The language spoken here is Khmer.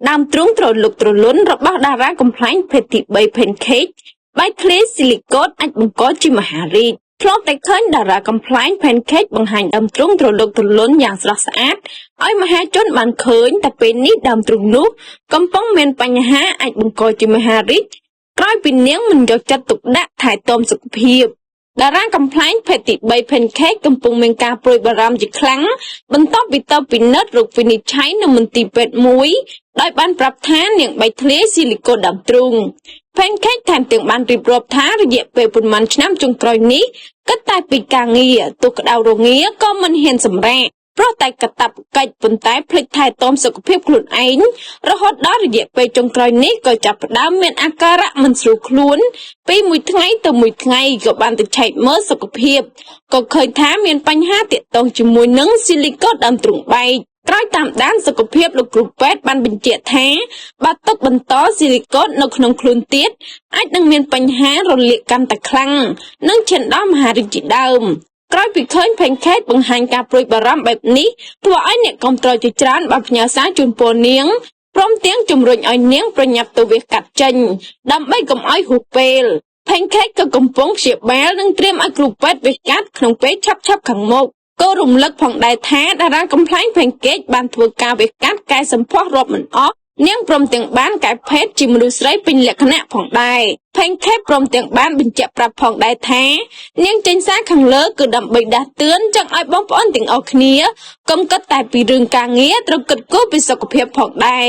ដើមទ្រូងត្រលុកត្រលុនរបស់តារាកំ pl ែងភេទទី3 Pancake បែកធ្លាយស៊ីលីកូតអាចបង្កជាមហារីកធ្លាប់តែឃើញតារាកំ pl ែង Pancake បង្ហាញដើមទ្រូងត្រលុកត្រលុនយ៉ាងស្រស់ស្អាតឲ្យមហាជនបានឃើញតែពេលនេះដើមទ្រូងនោះកំពុងមានបញ្ហាអាចបង្កជាមហារីកក្រោយពីនាងមិនយកចិត្តទុកដាក់ថែទាំសុខភាពតារាកំ pl ែងភេទទី3 Pancake កំពុងមានការព្រួយបារម្ភជាខ្លាំងបន្ទាប់ពីទៅពិនិត្យរោគវិនិច្ឆ័យនៅមន្ទីរពេទ្យមួយដោយបានប្រាប់ថានាងបែកធ្លាយស៊ីលីកូតដើមទ្រូង Pancake ថែមទាំងបានរៀបរាប់ថារយៈពេលប៉ុន្មានឆ្នាំចុងក្រោយនេះគិតតែពីការងារទោះក្តៅរងាក៏មិនហ៊ានសម្រាកព្រោះតែកាតព្វកិច្ចប៉ុន្តែភ្លេចថែទាំសុខភាពខ្លួនឯងរហូតដល់រយៈពេលចុងក្រោយនេះក៏ចាប់ផ្ដើមមានអាការៈមិនស្រួលខ្លួនពីមួយថ្ងៃទៅមួយថ្ងៃក៏បានទៅឆែកមើលសុខភាពក៏ឃើញថាមានបញ្ហាទាក់ទងជាមួយនឹងស៊ីលីកូតដើមទ្រូងបែកក្រោយតាមដានសុខភាពលោកគ្រូពេទ្យបានបញ្ជាក់ថាបើទុកបន្តស៊ីលីកូតនៅក្នុងខ្លួនទៀតអាចនឹងមានបញ្ហារលាកកាន់តែខ្លាំងនិងឈានដល់មហារីកជាដើមក្រោយពីឃើញ Pancake បង្ហាញការព្រួយបារម្ភបែបនេះធ្វើឲ្យអ្នកគាំទ្រជាច្រើនបានផ្ញើសារជូនពរនាងព្រមទាំងជំរុញឲ្យនាងប្រញាប់ទៅវះកាត់ចេញដើម្បីកុំឲ្យហួសពេល Pancake ក៏កំពុងព្យាបាលនិងត្រៀមឲ្យគ្រូពេទ្យវះកាត់ក្នុងពេលឆាប់ៗខាងមុខក៏រំលឹកផងដែរថាតារាកំ pl ែង Pancake បានធ្វើការវះកាត់កែសម្ផស្សរាប់មិនអស់នាងព្រមទាំងបានកែភេទជាមនុស្សស្រីពេញលក្ខណៈផងដែរ Pancake ព្រមទាំងបានបញ្ជាក់ប្រាប់ផងដែរថានាងចេញសារខាងលើគឺដើម្បីដាស់តឿនចង់ឲ្យបងប្អូនទាំងអស់គ្នាកុំគិតតែពីរឿងការងារត្រូវគិតគូរពីសុខភាពផងដែរ